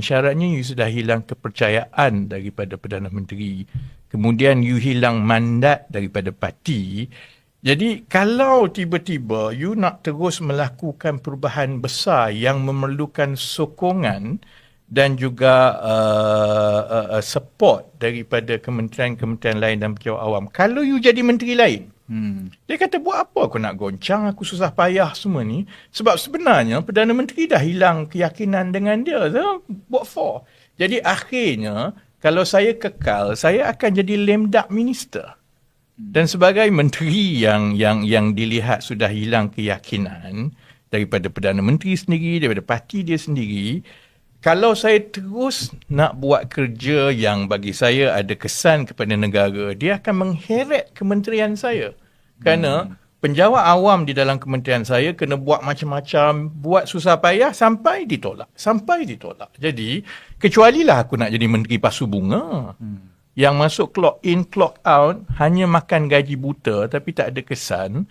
Isyaratnya you sudah hilang kepercayaan daripada Perdana Menteri. Kemudian you hilang mandat daripada parti. Jadi kalau tiba-tiba you nak terus melakukan perubahan besar yang memerlukan sokongan dan juga support daripada kementerian-kementerian lain dan pejabat awam. Kalau you jadi menteri lain, dia kata buat apa aku nak goncang, aku susah payah semua ni. Sebab sebenarnya Perdana Menteri dah hilang keyakinan dengan dia. So, what for? Jadi akhirnya, kalau saya kekal, saya akan jadi lame duck minister. Dan sebagai menteri yang dilihat sudah hilang keyakinan daripada Perdana Menteri sendiri, daripada parti dia sendiri, kalau saya terus nak buat kerja yang bagi saya ada kesan kepada negara, dia akan mengheret kementerian saya. Kerana penjawat awam di dalam kementerian saya kena buat macam-macam, buat susah payah sampai ditolak. Jadi, kecualilah aku nak jadi menteri pasu bunga. Yang masuk clock in, clock out, hanya makan gaji buta tapi tak ada kesan.